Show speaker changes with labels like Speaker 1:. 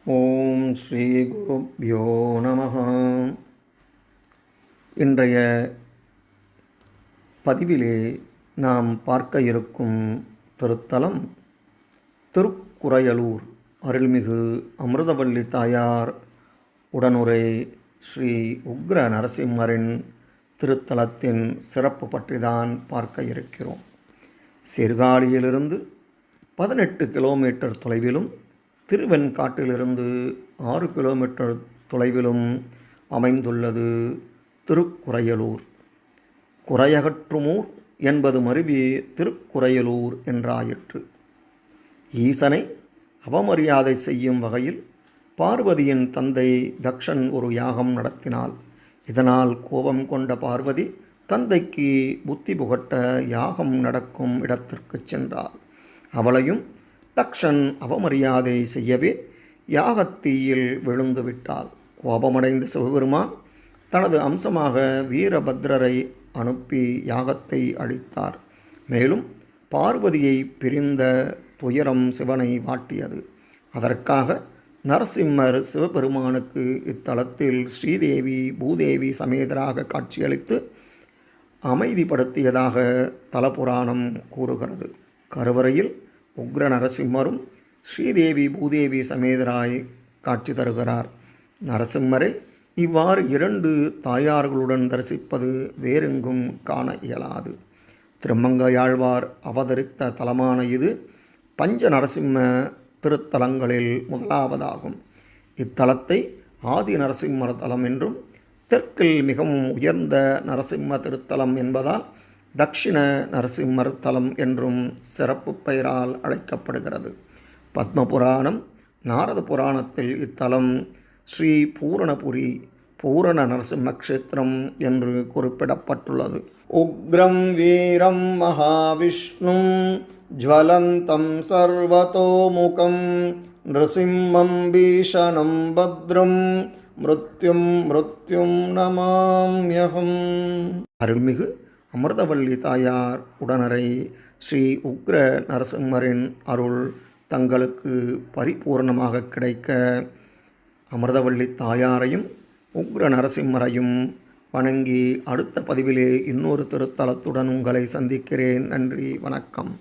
Speaker 1: ஓம் ஸ்ரீ குருப்யோ நமஹ. இன்றைய பதிவிலே நாம் பார்க்க இருக்கும் திருத்தலம் திருக்குரையலூர் அருள்மிகு அமிர்தவல்லி தாயார் உடனுரை ஸ்ரீ உக்ர நரசிம்மரின் திருத்தலத்தின் சிறப்பு பற்றி தான் பார்க்க இருக்கிறோம். சீர்காழியிலிருந்து 18 கிலோமீட்டர் தொலைவிலும் திருவெண்காட்டிலிருந்து 6 கிலோமீட்டர் தொலைவிலும் அமைந்துள்ளது திருக்குரையலூர். குறையகற்றுமூர் என்பது மருவி திருக்குரையலூர் என்றாயிற்று. ஈசனை அவமரியாதை செய்யும் வகையில் பார்வதியின் தந்தை தக்ஷன் ஒரு யாகம் நடத்தினாள். இதனால் கோபம் கொண்ட பார்வதி தந்தைக்கு புத்தி புகட்ட யாகம் நடக்கும் இடத்திற்கு சென்றாள். அவளையும் தக்ஷன் அவமரியாதை செய்யவே யாகத்தீயில் விழுந்து விட்டாள். கோபமடைந்த சிவபெருமான் தனது அம்சமாக வீரபத்ரரை அனுப்பி யாகத்தை அழித்தார். மேலும் பார்வதியை பிரிந்த துயரம் சிவனை வாட்டியது. அதற்காக நரசிம்மர் சிவபெருமானுக்கு இத்தலத்தில் ஸ்ரீதேவி பூதேவி சமேதராக காட்சியளித்து அமைதிப்படுத்தியதாக தலபுராணம் கூறுகிறது. கருவறையில் உக்ர நரசிம்மரும் ஸ்ரீதேவி பூதேவி சமேதராய் காட்சி தருகிறார். நரசிம்மரை இவ்வாறு 2 தாயார்களுடன் தரிசிப்பது வேறெங்கும் காண இயலாது. திருமங்கையாழ்வார் அவதரித்த தலமான இது பஞ்ச நரசிம்ம திருத்தலங்களில் முதலாவதாகும். இத்தலத்தை ஆதி நரசிம்மர் தலம் என்றும் தெற்கில் மிகவும் உயர்ந்த நரசிம்ம திருத்தலம் என்பதால் தக்ஷிண நரசிம்மர் தலம் என்றும் சிறப்பு பெயரால் அழைக்கப்படுகிறது. பத்மபுராணம் நாரத புராணத்தில் இத்தலம் ஸ்ரீ பூரணபுரி பூரண நரசிம்ம க்ஷேத்திரம் என்று குறிப்பிடப்பட்டுள்ளது. உக்ரம் வீரம் மகாவிஷ்ணும் ஜ்வலந்தம் சர்வதோமுகம் நிருசிம்மம் பீஷணம் பத்ரம் மிருத்யும் நமாம்யகம். அருள்மிகு அமிர்தவல்லி தாயார் உடனரை ஸ்ரீ உக்ர நரசிம்மரின் அருள் தங்களுக்கு பரிபூர்ணமாக கிடைக்க அமிர்தவல்லி தாயாரையும் உக்ர நரசிம்மரையும் வணங்கி அடுத்த பதிவிலே இன்னொரு திருத்தலத்துடன் உங்களை சந்திக்கிறேன். நன்றி, வணக்கம்.